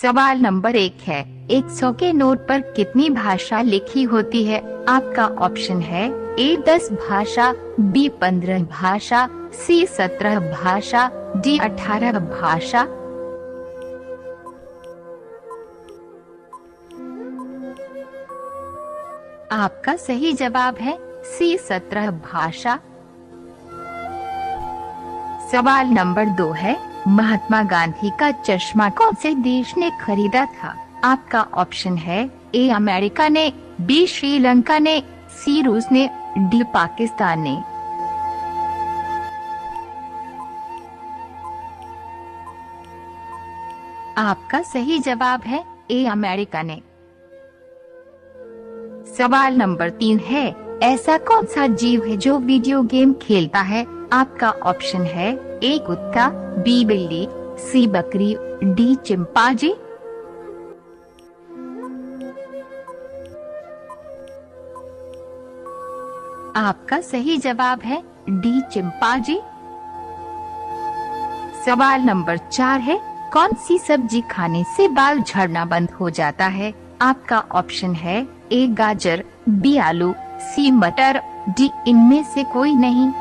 सवाल नंबर 1 है, 100 के नोट पर कितनी भाषा लिखी होती है? आपका ऑप्शन है ए 10 भाषा, बी 15 भाषा, सी 17 भाषा, डी 18 भाषा। आपका सही जवाब है सी 17 भाषा। सवाल नंबर 2 है, महात्मा गांधी का चश्मा कौन से देश ने खरीदा था? आपका ऑप्शन है ए अमेरिका ने, बी श्रीलंका ने, सी रूस ने, डी पाकिस्तान ने। आपका सही जवाब है ए अमेरिका ने। सवाल नंबर 3 है, ऐसा कौन सा जीव है जो वीडियो गेम खेलता है? आपका ऑप्शन है ए कुत्ता, बी बिल्ली, सी बकरी, डी चिंपांजी। आपका सही जवाब है डी चिंपांजी। सवाल नंबर 4 है, कौन सी सब्जी खाने से बाल झड़ना बंद हो जाता है? आपका ऑप्शन है ए गाजर, बी आलू, सी मटर, डी इनमें से कोई नहीं।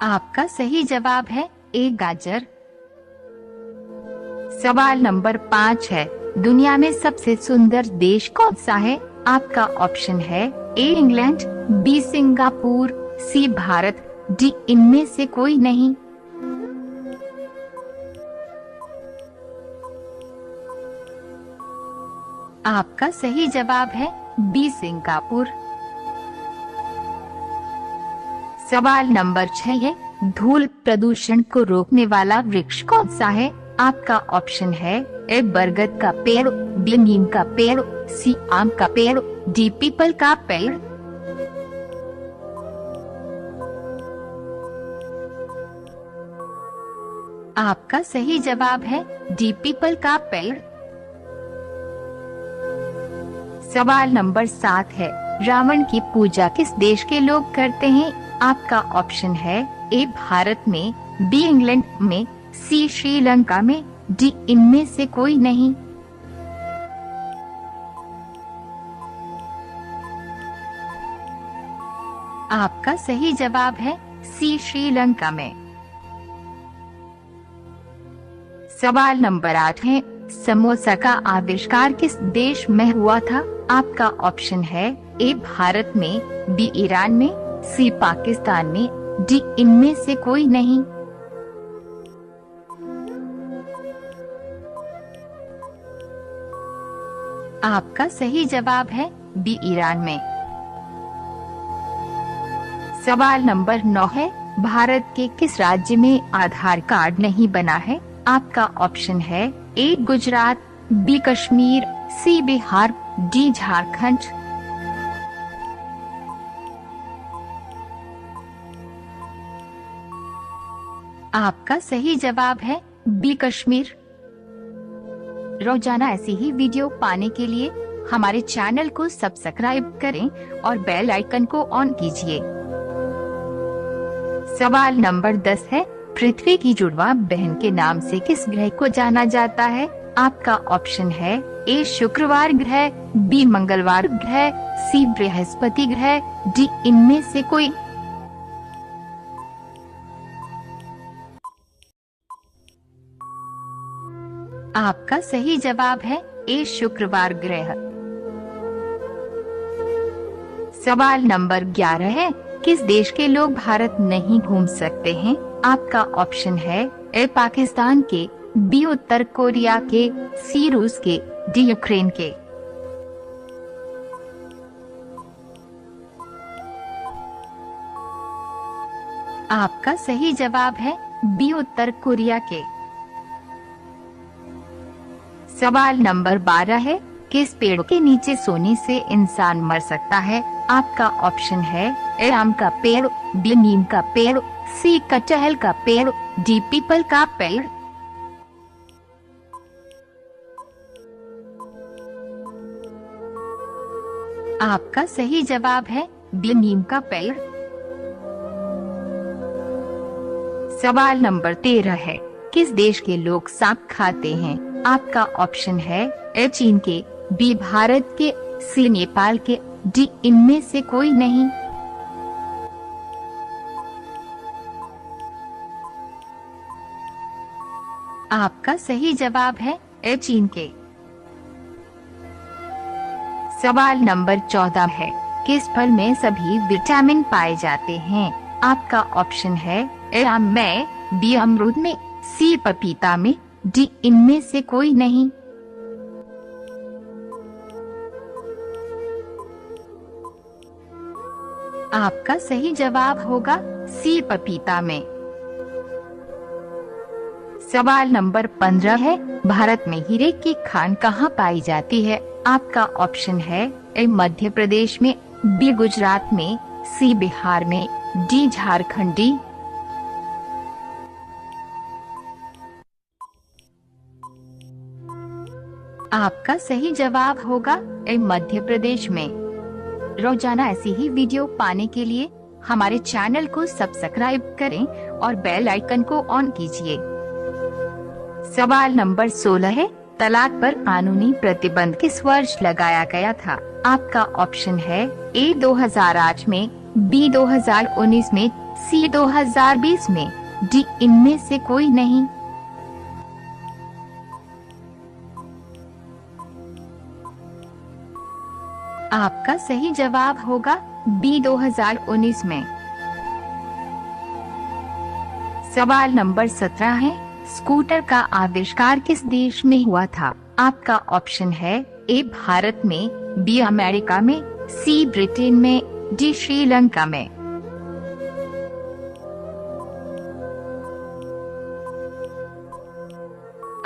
आपका सही जवाब है ए गाजर। सवाल नंबर 5 है, दुनिया में सबसे सुंदर देश कौन सा है? आपका ऑप्शन है A England, B Singapore, C Bharat, D इनमें से कोई नहीं। आपका सही जवाब है बी सिंगापुर। सवाल नंबर 6 है, धूल प्रदूषण को रोकने वाला वृक्ष कौन सा है? आपका ऑप्शन है ए बरगद का पेड़, बी नीम का पेड़, सी आम का पेड़, डी पीपल का पेड़। आपका सही जवाब है डी पीपल का पेड़। सवाल नंबर 7 है, रावण की पूजा किस देश के लोग करते हैं? आपका ऑप्शन है ए भारत में, बी इंग्लैंड में, सी श्रीलंका में, डी इनमें से कोई नहीं। आपका सही जवाब है सी श्रीलंका में। सवाल नंबर 8 है, समोसा का आविष्कार किस देश में हुआ था? आपका ऑप्शन है ए भारत में, बी ईरान में, सी पाकिस्तान में, डी इनमें से कोई नहीं। आपका सही जवाब है बी ईरान में। सवाल नंबर 9 है, भारत के किस राज्य में आधार कार्ड नहीं बना है? आपका ऑप्शन है ए गुजरात, बी कश्मीर, सी बिहार, डी झारखंड। आपका सही जवाब है बी कश्मीर। रोजाना ऐसी ही वीडियो पाने के लिए हमारे चैनल को सब्सक्राइब करें और बेल आइकन को ऑन कीजिए। सवाल नंबर 10 है, पृथ्वी की जुड़वा बहन के नाम से किस ग्रह को जाना जाता है? आपका ऑप्शन है ए शुक्रवार ग्रह, बी मंगलवार ग्रह, सी बृहस्पति ग्रह, डी इनमें से कोई। आपका सही जवाब है ए शुक्रवार ग्रह। सवाल नंबर 11 है, किस देश के लोग भारत नहीं घूम सकते हैं? आपका ऑप्शन है ए पाकिस्तान के, बी उत्तर कोरिया के, सी रूस के, डी यूक्रेन के। आपका सही जवाब है बी उत्तर कोरिया के। सवाल नंबर 12 है, किस पेड़ के नीचे सोने से इंसान मर सकता है? आपका ऑप्शन है ए आम का पेड़, बी नीम का पेड़, सी कटहल का पेड़, डी पीपल का पेड़। आपका सही जवाब है बी नीम का पेड़। सवाल नंबर 13 है, किस देश के लोग सांप खाते हैं? आपका ऑप्शन है ए चीन के, बी भारत के, सी नेपाल के, डी इनमें से कोई नहीं। आपका सही जवाब है ए चीन के। सवाल नंबर 14 है, किस फल में सभी विटामिन पाए जाते हैं? आपका ऑप्शन है ए आम में, बी अमरूद में, सी पपीता में, डी इनमें से कोई नहीं। आपका सही जवाब होगा सी पपीता में। सवाल नंबर 15 है, भारत में हीरे की खान कहाँ पाई जाती है? आपका ऑप्शन है ए मध्य प्रदेश में, बी गुजरात में, सी बिहार में, डी झारखंड। डी आपका सही जवाब होगा ए मध्य प्रदेश में। रोजाना ऐसी ही वीडियो पाने के लिए हमारे चैनल को सब्सक्राइब करें और बेल आइकन को ऑन कीजिए। सवाल नंबर 16 है, तलाक पर कानूनी प्रतिबंध किस वर्ष लगाया गया था? आपका ऑप्शन है ए 2008 में, बी 2019 में, सी 2020 में, डी इनमें से कोई नहीं। आपका सही जवाब होगा बी 2019 में। सवाल नंबर 17 है, स्कूटर का आविष्कार किस देश में हुआ था? आपका ऑप्शन है ए भारत में, बी अमेरिका में, सी ब्रिटेन में, डी श्रीलंका में।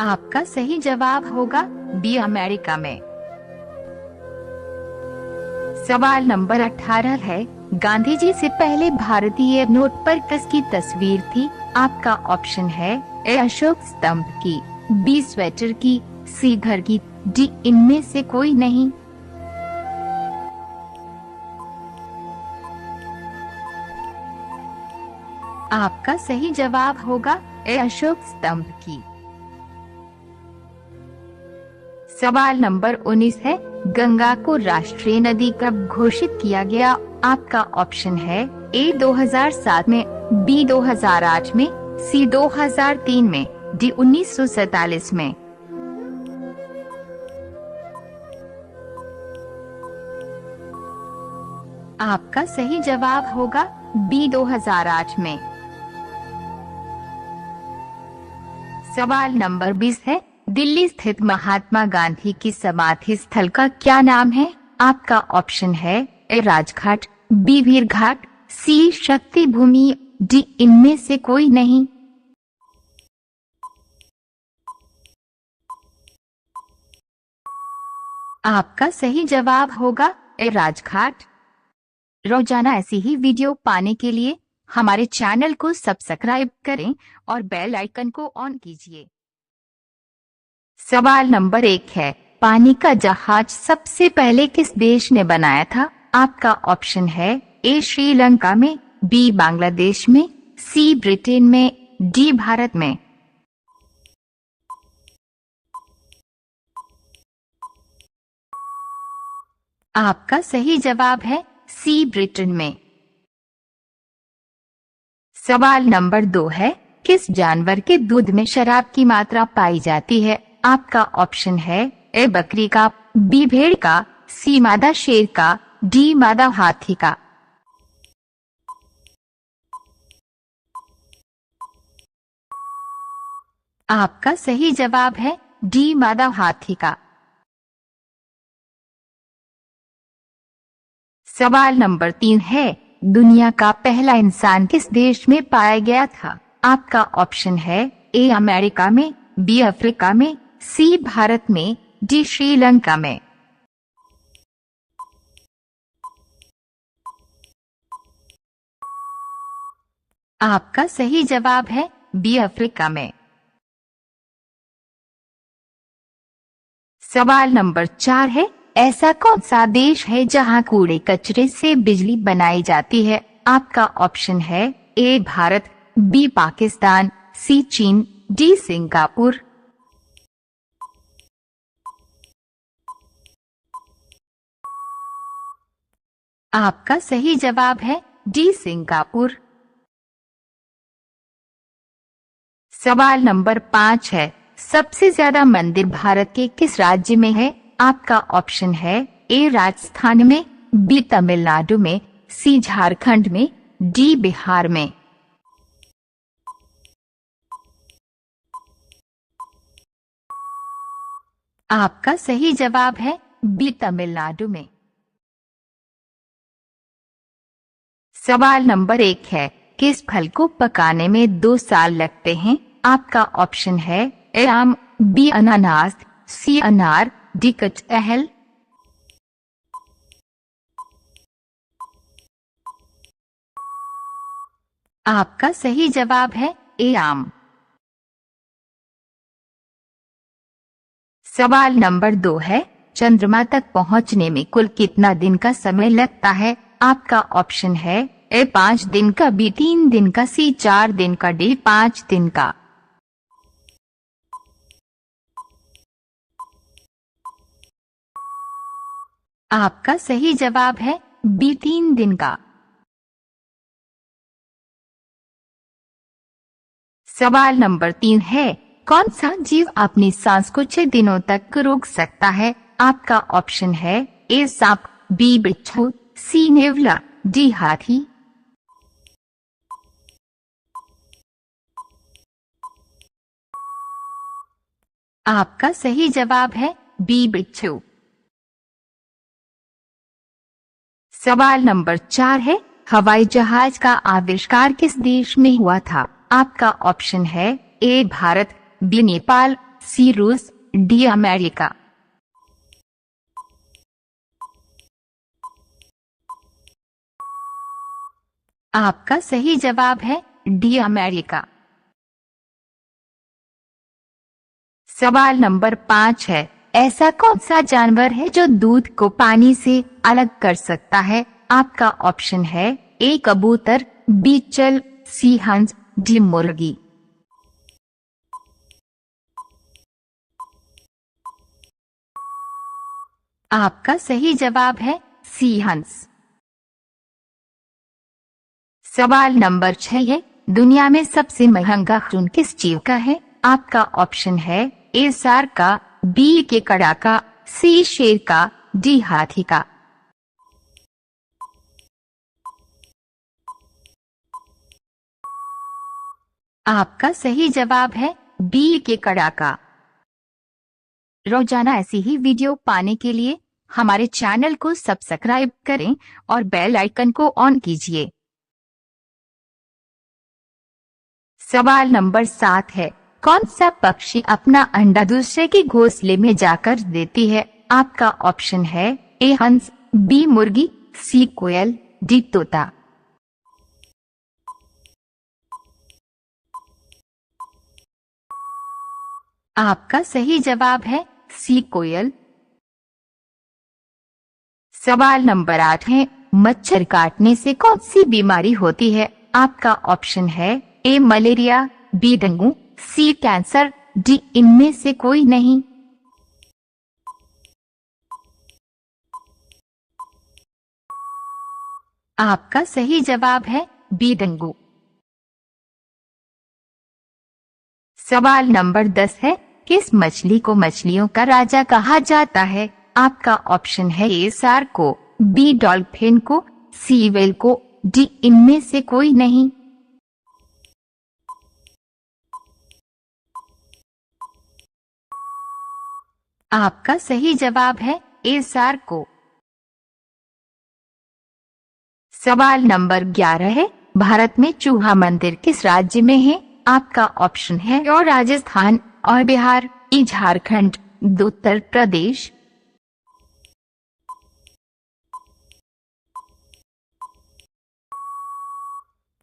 आपका सही जवाब होगा बी अमेरिका में। सवाल नंबर 18 है, गांधी जी से पहले भारतीय नोट पर किसकी तस्वीर थी? आपका ऑप्शन है ए अशोक स्तंभ की, बी स्वेटर की, सी घर की, डी इनमें से कोई नहीं। आपका सही जवाब होगा ए अशोक स्तंभ की। सवाल नंबर 19 है, गंगा को राष्ट्रीय नदी कब घोषित किया गया? आपका ऑप्शन है ए 2007 में, बी 2008 में, सी 2003 में, डी 1947 में। आपका सही जवाब होगा बी 2008 में। सवाल नंबर 20 है, दिल्ली स्थित महात्मा गांधी की समाधि स्थल का क्या नाम है? आपका ऑप्शन है ए राजघाट, बी वीर घाट, सी शक्ति भूमि, डी इनमें से कोई नहीं। आपका सही जवाब होगा ए राजघाट। रोजाना ऐसी ही वीडियो पाने के लिए हमारे चैनल को सब्सक्राइब करें और बेल आइकन को ऑन कीजिए। सवाल नंबर 1 है, पानी का जहाज सबसे पहले किस देश ने बनाया था? आपका ऑप्शन है ए श्रीलंका में, बी बांग्लादेश में, सी ब्रिटेन में, डी भारत में। आपका सही जवाब है सी ब्रिटेन में। सवाल नंबर 2 है, किस जानवर के दूध में शराब की मात्रा पाई जाती है? आपका ऑप्शन है ए बकरी का, बी भेड़ का, सी मादा शेर का, डी मादा हाथी का। आपका सही जवाब है डी मादा हाथी का। सवाल नंबर 3 है, दुनिया का पहला इंसान किस देश में पाया गया था? आपका ऑप्शन है ए अमेरिका में, बी अफ्रीका में, सी भारत में, डी श्रीलंका में। आपका सही जवाब है बी अफ्रीका में। सवाल नंबर 4 है, ऐसा कौन सा देश है जहां कूड़े कचरे से बिजली बनाई जाती है? आपका ऑप्शन है ए भारत, बी पाकिस्तान, सी चीन, डी सिंगापुर। आपका सही जवाब है डी सिंगापुर। सवाल नंबर 5 है, सबसे ज्यादा मंदिर भारत के किस राज्य में है? आपका ऑप्शन है ए राजस्थान में, बी तमिलनाडु में, सी झारखंड में, डी बिहार में। आपका सही जवाब है बी तमिलनाडु में। सवाल नंबर 1 है, किस फल को पकाने में 2 साल लगते हैं? आपका ऑप्शन है ए आम, बी अनानास, सी अनार, डी कटहल। आपका सही जवाब है ए आम। सवाल नंबर 2 है, चंद्रमा तक पहुंचने में कुल कितना दिन का समय लगता है? आपका ऑप्शन है ए 5 दिन का, बी 3 दिन का, सी 4 दिन का, डी 5 दिन का। आपका सही जवाब है बी 3 दिन का। सवाल नंबर 3 है, कौन सा जीव अपनी सांस को 6 दिनों तक रोक सकता है? आपका ऑप्शन है ए सांप, बी बिच्छू, सी नेवला, डी हाथी। आपका सही जवाब है बी बिच्छू। सवाल नंबर 4 है, हवाई जहाज का आविष्कार किस देश में हुआ था? आपका ऑप्शन है ए भारत, बी नेपाल, सी रूस, डी अमेरिका। आपका सही जवाब है डी अमेरिका। सवाल नंबर 5 है, ऐसा कौन सा जानवर है जो दूध को पानी से अलग कर सकता है? आपका ऑप्शन है ए कबूतर, बी चल, सी हंस, डी मुर्गी। आपका सही जवाब है सी हंस। सवाल नंबर 6 है, दुनिया में सबसे महंगा खून किस जीव का है? आपका ऑप्शन है ए सांड का, बी केकड़ा का, सी शेर का, डी हाथी का। आपका सही जवाब है बी केकड़ा का। रोजाना ऐसी ही वीडियो पाने के लिए हमारे चैनल को सब्सक्राइब करें और बेल आइकन को ऑन कीजिए। सवाल नंबर 7 है, कौन सा पक्षी अपना अंडा दूसरे के घोंसले में जाकर देती है? आपका ऑप्शन है ए हंस, बी मुर्गी, सी कोयल, डी तोता। आपका सही जवाब है सी कोयल। सवाल नंबर 8 है, मच्छर काटने से कौन सी बीमारी होती है? आपका ऑप्शन है ए मलेरिया, बी डेंगू, सी कैंसर, डी इनमें से कोई नहीं। आपका सही जवाब है बी डेंगू। सवाल नंबर 10 है, किस मछली को मछलियों का राजा कहा जाता है? आपका ऑप्शन है ए शार्क को, बी डॉल्फिन को, सी व्हेल को, डी इनमें से कोई नहीं। आपका सही जवाब है ए शार्क को। सवाल नंबर 11 है, भारत में चूहा मंदिर किस राज्य में है? आपका ऑप्शन है और राजस्थान और बिहार, ई झारखंड, डी उत्तर प्रदेश।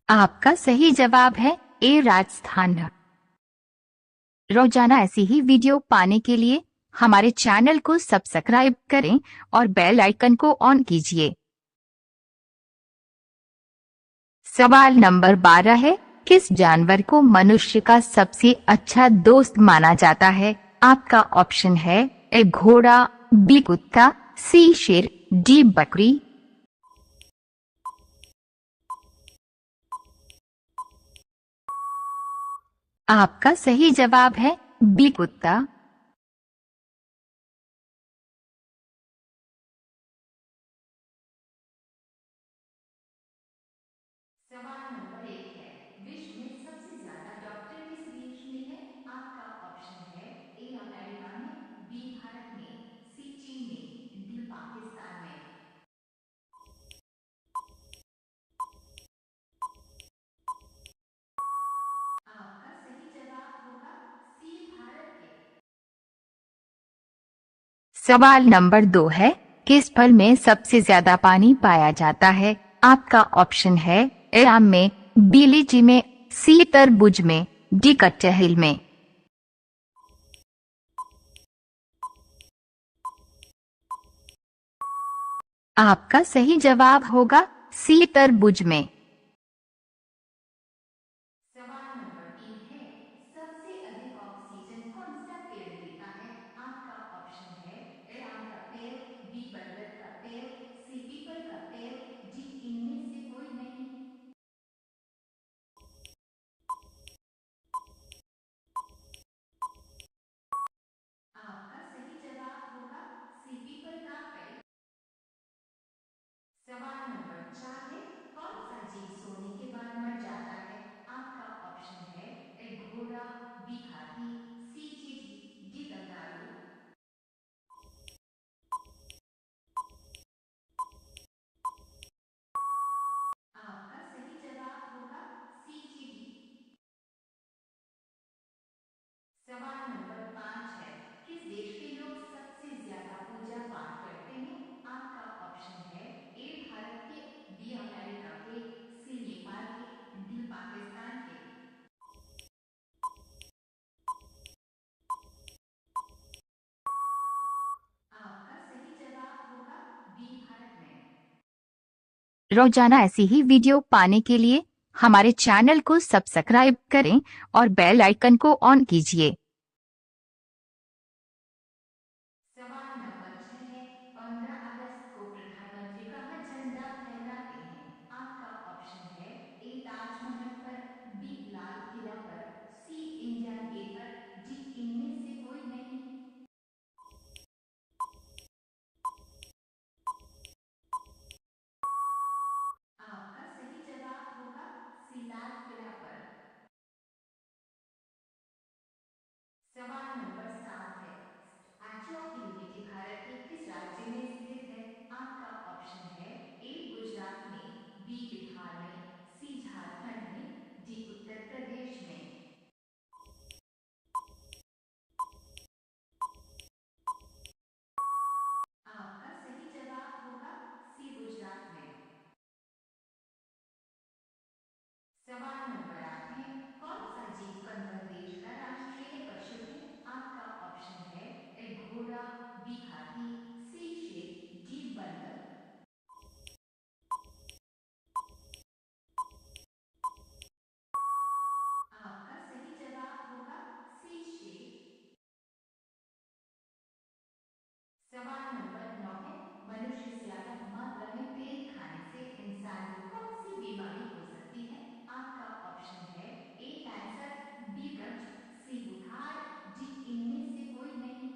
आपका सही जवाब है ए राजस्थान। रोजाना ऐसी ही वीडियो पाने के लिए हमारे चैनल को सब्सक्राइब करें और बेल आइकन को ऑन कीजिए। सवाल नंबर 12 है, किस जानवर को मनुष्य का सबसे अच्छा दोस्त माना जाता है? आपका ऑप्शन है ए घोड़ा, बी कुत्ता, सी शेर, डी बकरी। आपका सही जवाब है बी कुत्ता। सवाल नंबर 1 है, विश्व में सबसे ज्यादा डॉक्टर किस देश में है? आपका ऑप्शन है ए अमेरिका में, बी भारत में, सी चीन में, डी पाकिस्तान में। आपका सही जवाब होगा सी भारत के। सवाल नंबर 2 है, किस फल में सबसे ज्यादा पानी पाया जाता है? आपका ऑप्शन है ए आम में, बी लीची में, सी तरबूज में, डी कटहल में। आपका सही जवाब होगा सी तरबूज में। सवाल नंबर 3 है, सबसे अधिक ऑक्सीजन कौन सा पेड़ देता है? आपका ऑप्शन है ए आम का पेड़, बी बरगद का पेड़, सी पीपल का पेड़, डी इनमें से कोई नहीं। आपका सही जवाब होगा सी पीपल का पेड़। सवाल नंबर 4 है, कौन सा जीव सोने के बाद मर जाता है? आपका ऑप्शन है ए घोड़ा, बी हाथी, सी चींटी, डी कंगारू। आपका सही जवाब होगा सी चींटी। सवाल नंबर 5 है, किस देश के लोग सबसे ज्यादा पूजा पाठ करते हैं? आपका ऑप्शन है ए भारत के, बी अमेरिका के, सी नेपाल के, डी पाकिस्तान के। आपका सही जवाब होगा बी भारत में। रोजाना ऐसी ही वीडियो पाने के लिए हमारे चैनल को सब्सक्राइब करें और बेल आइकन को ऑन कीजिए। सवाल नंबर 6 है, 15 अगस्त को प्रधानमंत्री कहाँ झंडा फहराते हैं? आपका ऑप्शन है ए ताजमहल पर, बी लाल किला पर, सी इंडिया गेट पर, डी इनमें से कोई नहीं। आपका सही जवाब होगा सी लाल किला पर। सवाल नंबर 7 है, स्टैचू ऑफ यूनिटी भारत के किस राज्य में स्थित है? आपका ऑप्शन है ए गुजरात में, बी बिहार में, सी झारखंड में, डी उत्तर प्रदेश में। आपका सही जवाब होगा सी गुजरात में। सवाल नंबर 8 है, कौन सा जीव कन्वर देश का राष्ट्रीय पशु है? आपका ऑप्शन है ए घोड़ा, बी हाथी, सी शेर, डी बंदर। आपका सही जवाब होगा सी शेर। सवाल नंबर 9 है, मनुष्य से ज्यादा मात्रा में तेल खाने से इंसान को कौन सी बीमारी हो सकती है? आपका ऑप्शन है ए कैंसर, बी कब्ज, सी बुखार, डी इनमें से कोई नहीं।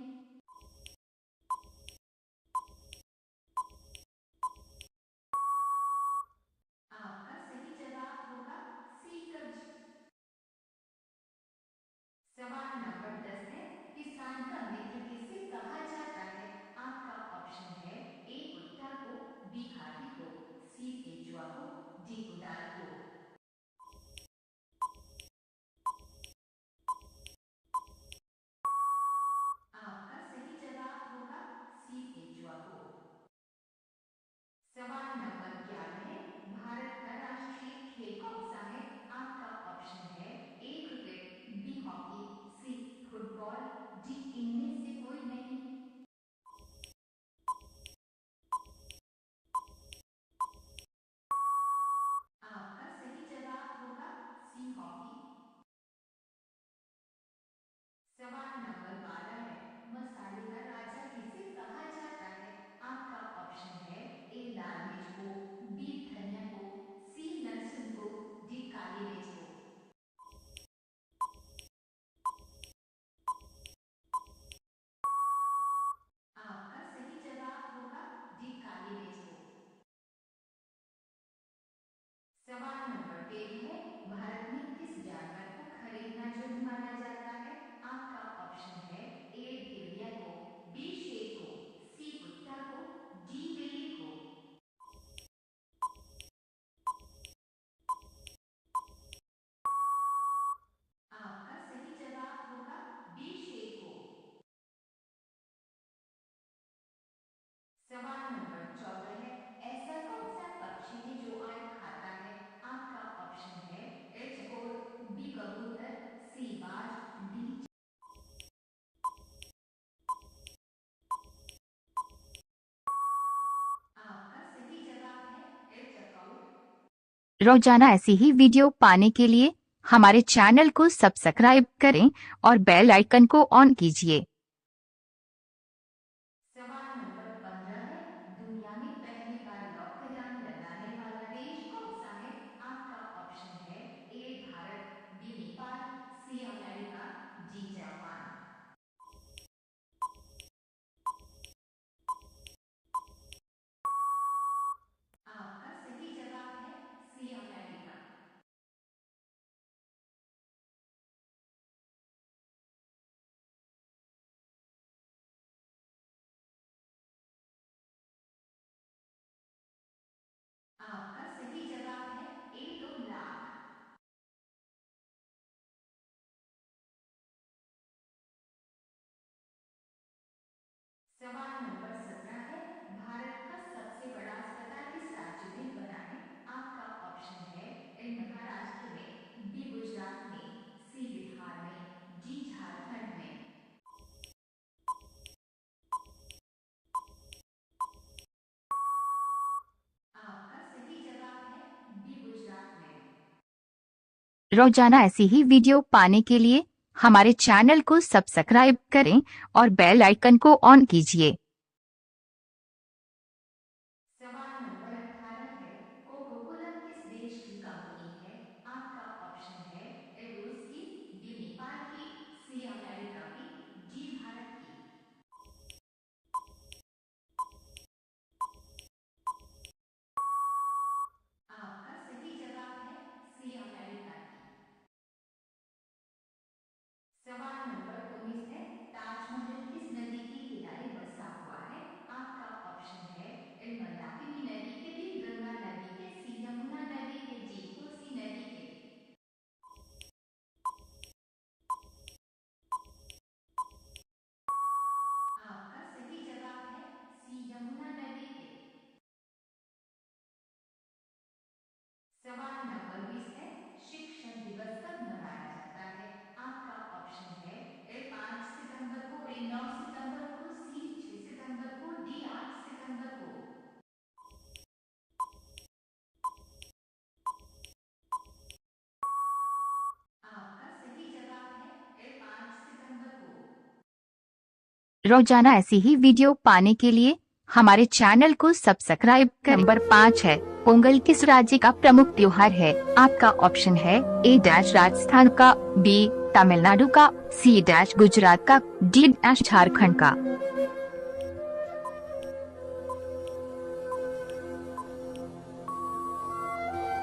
सवाल नंबर 13 है, भारत में किस जानवर को खरीदना जुर्म माना जाता है? आपका ऑप्शन है ए भेड़िया को, बी शेर को, सी कुत्ता को, डी बिल्ली को। आपका सही जवाब होगा बी शेर को। सवाल नंबर 14 है, ऐसा कौन सा पक्षी है जो आम खाता है? आपका ऑप्शन है ए चकोर, बी कबूतर, सी बाज, डी। आपका सही जवाब है ए चकोर। रोजाना ऐसी ही वीडियो पाने के लिए हमारे चैनल को सब्सक्राइब करें और बेल आइकन को ऑन कीजिए। सवाल नंबर 15 है, दुनिया में पहली बार लॉकडाउन लगाने वाला देश कौन सा है? आपका ऑप्शन है A Bharat, B Nepal, C America, D Japan. आपका सही जवाब है सी अमेरिका। आपका सही जवाब है ए 2 लाख। सवाल नंबर 17 है, भारत का सबसे बड़ा अस्पताल किस राज्य में बना है? आपका ऑप्शन है ए महाराष्ट्र में, बी गुजरात में, सी बिहार में, डी झारखंड में। आपका सही जवाब है बी गुजरात में। रोजाना ऐसी ही वीडियो पाने के लिए हमारे चैनल को सब्सक्राइब करें और बेल आइकन को ऑन कीजिए। सवाल नंबर 18 है, कोको कोला किस देश की कंपनी है? आपका ऑप्शन है ए रूस की, बी नेपाल की, सी अमेरिका की, डी भारत की। आपका सही जवाब है सी अमेरिका की। सवाल नंबर 19 है, ताजमहल किस नदी के किनारे बसा हुआ है? आपका ऑप्शन है ए मंदाकिनी नदी के, बी गंगा नदी के, सी यमुना नदी के, डी कोसी नदी के। आपका सही जवाब है सी यमुना नदी के। सवाल नंबर 20 है, शिक्षक दिवस कब मनाया जाता है? आपका ऑप्शन है ए 5 सितंबर को, बी 9 सितंबर को, सी 6 सितंबर को, डी 8 सितंबर को। आपका सही जवाब है ए 5 सितंबर को। रोजाना ऐसी ही वीडियो पाने के लिए हमारे चैनल को सब्सक्राइब करें। नंबर 5 है, पोंगल किस राज्य का प्रमुख त्योहार है? आपका ऑप्शन है ए डैश राजस्थान का, बी तमिलनाडु का, सी डैश गुजरात का, डी डैश झारखंड का।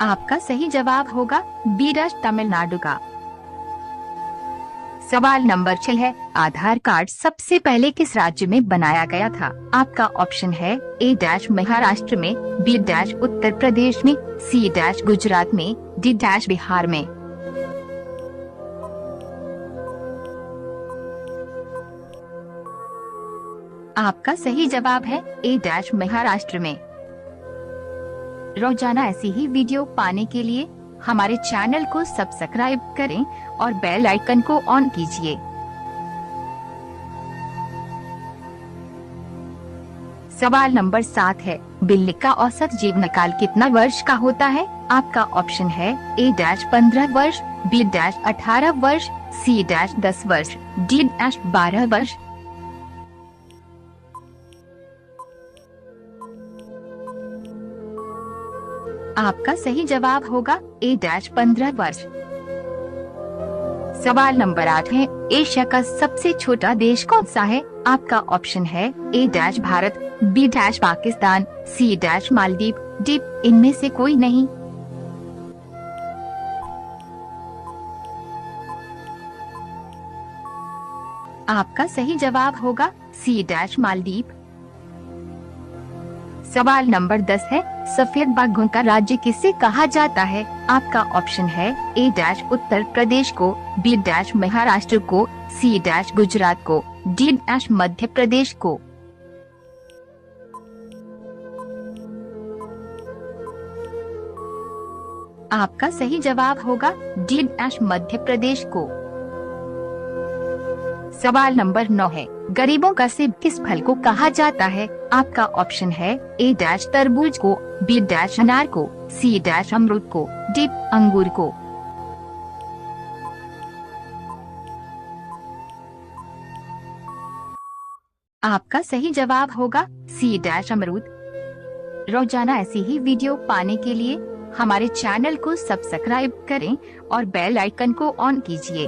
आपका सही जवाब होगा बी डैश तमिलनाडु का। सवाल नंबर 6 है, आधार कार्ड सबसे पहले किस राज्य में बनाया गया था? आपका ऑप्शन है ए डैश महाराष्ट्र में, बी डैश उत्तर प्रदेश में, सी डैश गुजरात में, डी डैश बिहार में। आपका सही जवाब है ए डैश महाराष्ट्र में। रोजाना ऐसी ही वीडियो पाने के लिए हमारे चैनल को सब्सक्राइब करें और बेल आइकन को ऑन कीजिए। सवाल नंबर 7 है, बिल्ली का औसत जीवनकाल कितना वर्ष का होता है? आपका ऑप्शन है ए डैश 15 वर्ष, बी डैश 18 वर्ष, सी डैश 10 वर्ष, डी डैश 12 वर्ष। आपका सही जवाब होगा ए डैश 15 वर्ष। सवाल नंबर 8 है, एशिया का सबसे छोटा देश कौन सा है? आपका ऑप्शन है A dash Bharat, B dash Pakistan, C dash Maldives, D इनमें से कोई नहीं। आपका सही जवाब होगा सी डैश मालदीव। सवाल नंबर 10 है, सफेद बाघों का राज्य किसे कहा जाता है? आपका ऑप्शन है ए डैश उत्तर प्रदेश को, बी डैश महाराष्ट्र को, सी डैश गुजरात को, डी डैश मध्य प्रदेश को। आपका सही जवाब होगा डी डैश मध्य प्रदेश को। सवाल नंबर 9 है, गरीबों का सेब किस फल को कहा जाता है? आपका ऑप्शन है ए डैश तरबूज को, बी डैश अनार को, सी डैश अमरूद को, डी अंगूर को। आपका सही जवाब होगा सी डैश अमरूद। रोजाना ऐसी ही वीडियो पाने के लिए हमारे चैनल को सब्सक्राइब करें और बेल आइकन को ऑन कीजिए।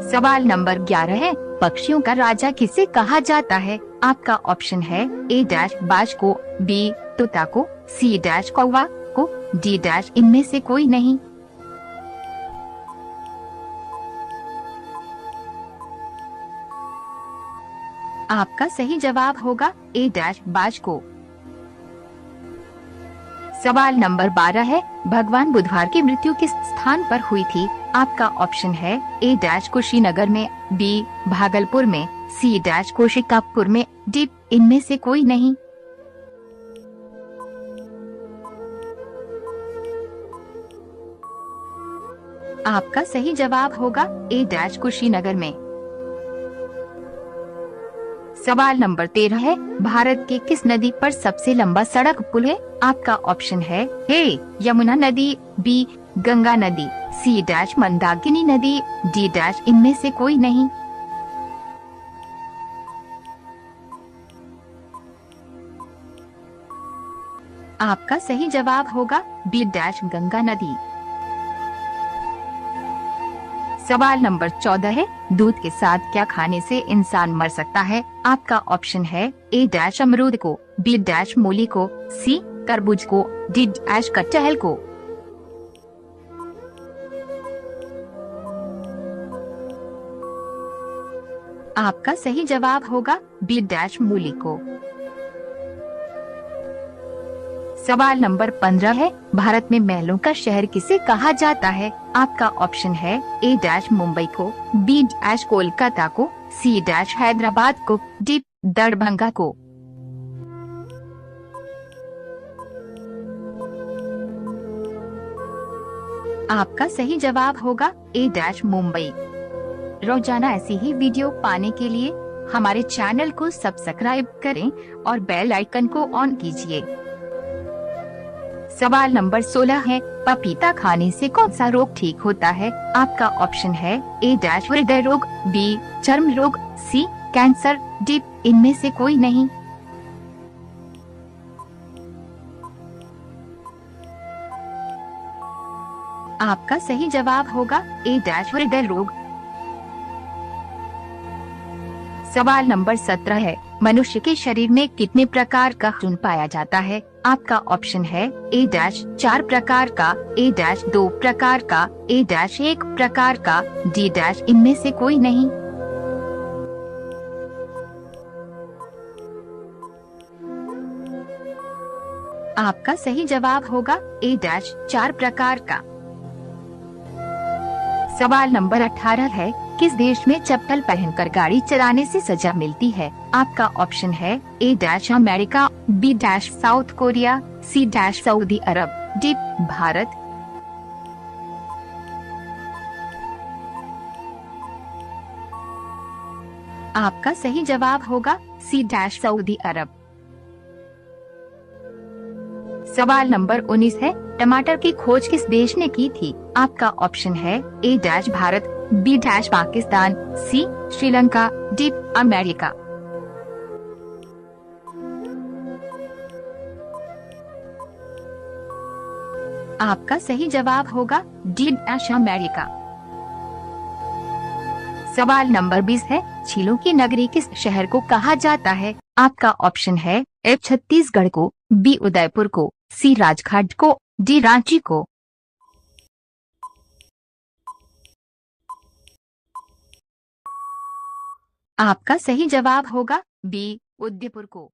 सवाल नंबर 11 है, पक्षियों का राजा किसे कहा जाता है? आपका ऑप्शन है ए डैश बाज को, बी तोता को, सी डैश कौवा को, डी डैश इनमें से कोई नहीं। आपका सही जवाब होगा ए डैश बाज को। सवाल नंबर 12 है, भगवान बुधवार की मृत्यु किस स्थान पर हुई थी? आपका ऑप्शन है ए डैश कुशीनगर में, बी भागलपुर में, सी डैश कोशिकापुर में, डी इनमें से कोई नहीं। आपका सही जवाब होगा ए डैश कुशीनगर में। सवाल नंबर 13 है, भारत के किस नदी पर सबसे लंबा सड़क पुल है? आपका ऑप्शन है ए यमुना नदी, बी गंगा नदी, सी डैश मंदाकिनी नदी, डी डैश इनमें से कोई नहीं। आपका सही जवाब होगा बी डैश गंगा नदी। सवाल नंबर 14 है, दूध के साथ क्या खाने से इंसान मर सकता है? आपका ऑप्शन है ए डैश अमरूद को, बी डैश मूली को, सी तरबूज को, डी डैश कटहल को। आपका सही जवाब होगा बी डैश मूली को। सवाल नंबर 15 है, भारत में महलों का शहर किसे कहा जाता है? आपका ऑप्शन है ए डैश मुंबई को, बी डैश कोलकाता को, सी डैश हैदराबाद को, डी दरभंगा को। आपका सही जवाब होगा ए डैश मुंबई। रोजाना ऐसी ही वीडियो पाने के लिए हमारे चैनल को सब्सक्राइब करें और बेल आइकन को ऑन कीजिए। सवाल नंबर 16 है, पपीता खाने से कौन सा रोग ठीक होता है? आपका ऑप्शन है ए डैश हृदय रोग, बी चर्म रोग, सी कैंसर, डी इनमें से कोई नहीं। आपका सही जवाब होगा ए डैश हृदय रोग। सवाल नंबर 17 है, मनुष्य के शरीर में कितने प्रकार का खून पाया जाता है? आपका ऑप्शन है ए डैश 4 प्रकार का, ए डैश 2 प्रकार का, ए डैश 1 प्रकार का, डी डैश इनमें से कोई नहीं। आपका सही जवाब होगा ए डैश 4 प्रकार का। सवाल नंबर 18 है, किस देश में चप्पल पहनकर गाड़ी चलाने से सजा मिलती है? आपका ऑप्शन है A dash America, B dash South Korea, C dash सऊदी अरब, डी भारत। आपका सही जवाब होगा सी डैश सऊदी अरब। सवाल नंबर 19 है, टमाटर की खोज किस देश ने की थी? आपका ऑप्शन है A dash Bharat, B dash Pakistan, C Sri Lanka, D America. आपका सही जवाब होगा डी डैश अमेरिका। सवाल नंबर 20 है, झीलों की नगरी किस शहर को कहा जाता है? आपका ऑप्शन है ए छत्तीसगढ़ को, बी उदयपुर को, सी राजघाट को, डी रांची को। आपका सही जवाब होगा बी, उदयपुर को।